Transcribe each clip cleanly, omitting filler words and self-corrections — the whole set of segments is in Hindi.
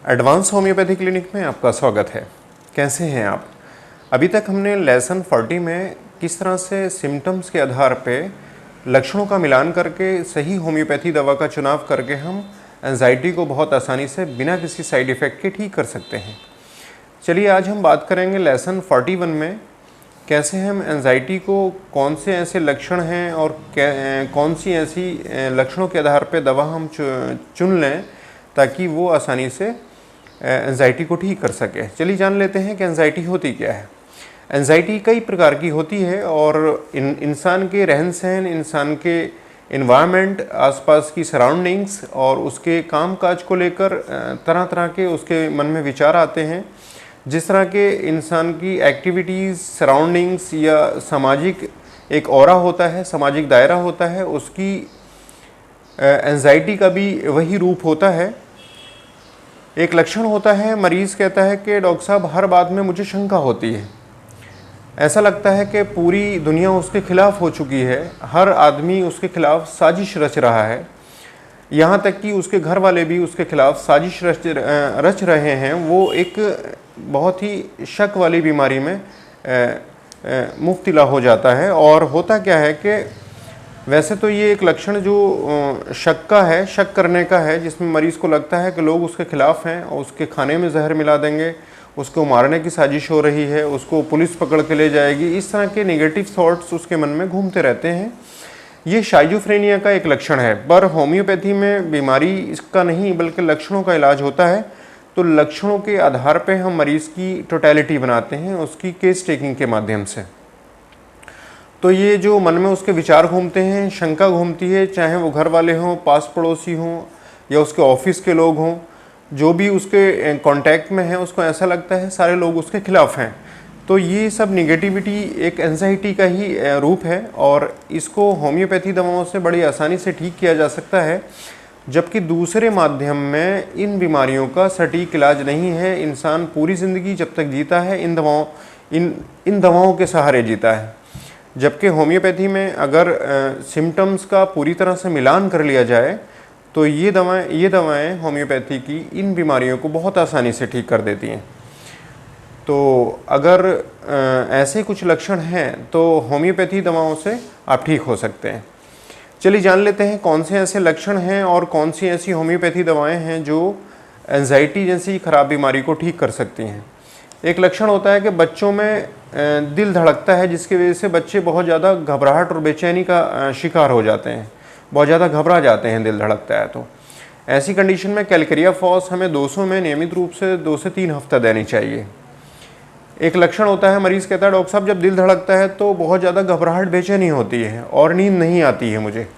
एडवांस होम्योपैथी क्लिनिक में आपका स्वागत है। कैसे हैं आप? अभी तक हमने लेसन 40 में किस तरह से सिम्टम्स के आधार पे लक्षणों का मिलान करके सही होम्योपैथी दवा का चुनाव करके हम एंजाइटी को बहुत आसानी से बिना किसी साइड इफ़ेक्ट के ठीक कर सकते हैं। चलिए आज हम बात करेंगे लेसन 41 में कैसे हम एंजाइटी को कौन से ऐसे लक्षण हैं और कौन सी ऐसी लक्षणों के आधार पे दवा हम चुन लें ताकि वो आसानी से एंजाइटी को ठीक कर सके। चलिए जान लेते हैं कि एंजाइटी होती क्या है। एंजाइटी कई प्रकार की होती है और इंसान के रहन सहन, इंसान के इन्वायरमेंट, आसपास की सराउंडिंग्स और उसके काम काज को लेकर तरह तरह के उसके मन में विचार आते हैं। जिस तरह के इंसान की एक्टिविटीज़, सराउंडिंग्स या सामाजिक एक ऑरा होता है, सामाजिक दायरा होता है, उसकी एंजाइटी का भी वही रूप होता है। एक लक्षण होता है, मरीज़ कहता है कि डॉक्टर साहब हर बात में मुझे शंका होती है, ऐसा लगता है कि पूरी दुनिया उसके खिलाफ हो चुकी है, हर आदमी उसके खिलाफ साजिश रच रहा है, यहाँ तक कि उसके घर वाले भी उसके खिलाफ साजिश रच रहे हैं। वो एक बहुत ही शक वाली बीमारी में मुब्तला हो जाता है। और होता क्या है कि वैसे तो ये एक लक्षण जो शक का है, शक करने का है, जिसमें मरीज़ को लगता है कि लोग उसके खिलाफ हैं और उसके खाने में जहर मिला देंगे, उसको मारने की साजिश हो रही है, उसको पुलिस पकड़ के ले जाएगी। इस तरह के नेगेटिव थॉट्स उसके मन में घूमते रहते हैं। ये शाइजोफ्रेनिया का एक लक्षण है, पर होम्योपैथी में बीमारी इसका नहीं बल्कि लक्षणों का इलाज होता है। तो लक्षणों के आधार पे हम मरीज़ की टोटलिटी बनाते हैं उसकी केस टेकिंग के माध्यम से। तो ये जो मन में उसके विचार घूमते हैं, शंका घूमती है, चाहे वो घर वाले हों, पास पड़ोसी हों या उसके ऑफिस के लोग हों, जो भी उसके कांटेक्ट में है, उसको ऐसा लगता है सारे लोग उसके खिलाफ हैं। तो ये सब निगेटिविटी एक एंजाइटी का ही रूप है और इसको होम्योपैथी दवाओं से बड़ी आसानी से ठीक किया जा सकता है। जबकि दूसरे माध्यम में इन बीमारियों का सटीक इलाज नहीं है। इंसान पूरी ज़िंदगी जब तक जीता है इन दवाओं के सहारे जीता है। जबकि होम्योपैथी में अगर सिम्टम्स का पूरी तरह से मिलान कर लिया जाए तो ये दवाएं होम्योपैथी की इन बीमारियों को बहुत आसानी से ठीक कर देती हैं। तो अगर ऐसे कुछ लक्षण हैं तो होम्योपैथी दवाओं से आप ठीक हो सकते हैं। चलिए जान लेते हैं कौन से ऐसे लक्षण हैं और कौन सी ऐसी होम्योपैथी दवाएं हैं जो एंजाइटी जैसी खराब बीमारी को ठीक कर सकती हैं। एक लक्षण होता है कि बच्चों में दिल धड़कता है, जिसकी वजह से बच्चे बहुत ज़्यादा घबराहट और बेचैनी का शिकार हो जाते हैं, बहुत ज़्यादा घबरा जाते हैं, दिल धड़कता है। तो ऐसी कंडीशन में कैलकेरिया फॉस हमें 200 में नियमित रूप से 2 से 3 हफ्ता देनी चाहिए। एक लक्षण होता है, मरीज़ कहता है डॉक्टर साहब जब दिल धड़कता है तो बहुत ज़्यादा घबराहट बेचैनी होती है और नींद नहीं आती है मुझे।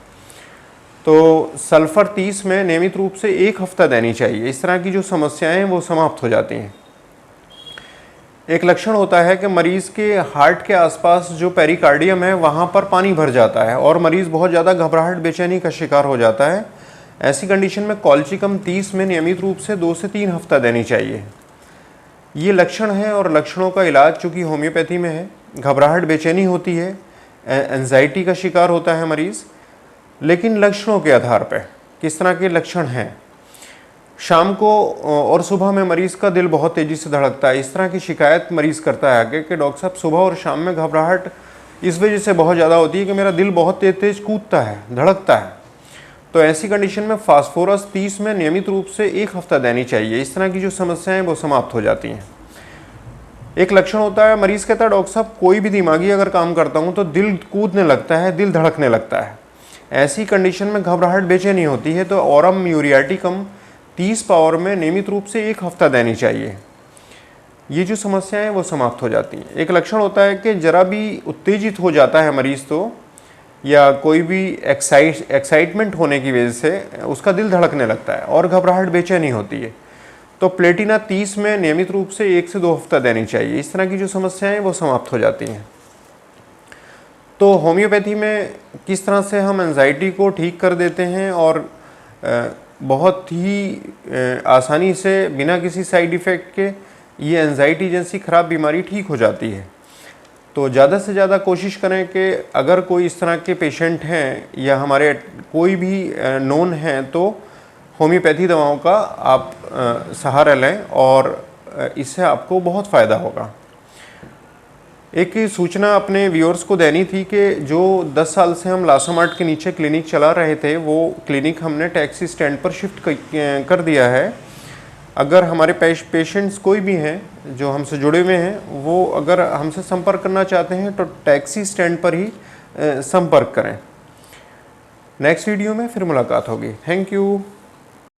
तो सल्फ़र 30 में नियमित रूप से 1 हफ्ता देनी चाहिए। इस तरह की जो समस्याएं वो समाप्त हो जाती हैं। एक लक्षण होता है कि मरीज़ के हार्ट के आसपास जो पेरिकार्डियम है वहाँ पर पानी भर जाता है और मरीज़ बहुत ज़्यादा घबराहट बेचैनी का शिकार हो जाता है। ऐसी कंडीशन में कॉल्चिकम 30 में नियमित रूप से 2 से 3 हफ्ता देनी चाहिए। ये लक्षण है और लक्षणों का इलाज चूँकि होम्योपैथी में है। घबराहट बेचैनी होती है, एंजाइटी का शिकार होता है मरीज़, लेकिन लक्षणों के आधार पर किस तरह के लक्षण हैं। शाम को और सुबह में मरीज़ का दिल बहुत तेज़ी से धड़कता है। इस तरह की शिकायत मरीज़ करता है आगे कि डॉक्टर साहब सुबह और शाम में घबराहट इस वजह से बहुत ज़्यादा होती है कि मेरा दिल बहुत तेज़ कूदता है, धड़कता है। तो ऐसी कंडीशन में फास्फोरस 30 में नियमित रूप से 1 हफ्ता देनी चाहिए। इस तरह की जो समस्याएं वो समाप्त हो जाती हैं। एक लक्षण होता है, मरीज़ कहता है डॉक्टर साहब कोई भी दिमागी अगर काम करता हूँ तो दिल कूदने लगता है, दिल धड़कने लगता है। ऐसी कंडीशन में घबराहट बेचैनी होती है तो ऑरम म्यूरियाटिकम 30 पावर में नियमित रूप से 1 हफ्ता देनी चाहिए। ये जो समस्याएं हैं वो समाप्त हो जाती हैं। एक लक्षण होता है कि जरा भी उत्तेजित हो जाता है मरीज़ तो, या कोई भी एक्साइटमेंट होने की वजह से उसका दिल धड़कने लगता है और घबराहट बेचैनी होती है। तो प्लेटिना 30 में नियमित रूप से 1 से 2 हफ्ता देनी चाहिए। इस तरह की जो समस्याएं हैं वो समाप्त हो जाती हैं। तो होम्योपैथी में किस तरह से हम एंजाइटी को ठीक कर देते हैं और बहुत ही आसानी से बिना किसी साइड इफ़ेक्ट के ये एंजाइटी जैसी ख़राब बीमारी ठीक हो जाती है। तो ज़्यादा से ज़्यादा कोशिश करें कि अगर कोई इस तरह के पेशेंट हैं या हमारे कोई भी नोन हैं तो होम्योपैथी दवाओं का आप सहारा लें और इससे आपको बहुत फ़ायदा होगा। एक सूचना अपने व्यूअर्स को देनी थी कि जो 10 साल से हम लासामार्ट के नीचे क्लिनिक चला रहे थे, वो क्लिनिक हमने टैक्सी स्टैंड पर शिफ्ट कर दिया है। अगर हमारे पेशेंट्स कोई भी हैं जो हमसे जुड़े हुए हैं, वो अगर हमसे संपर्क करना चाहते हैं तो टैक्सी स्टैंड पर ही संपर्क करें। नेक्स्ट वीडियो में फिर मुलाकात होगी। Thank you.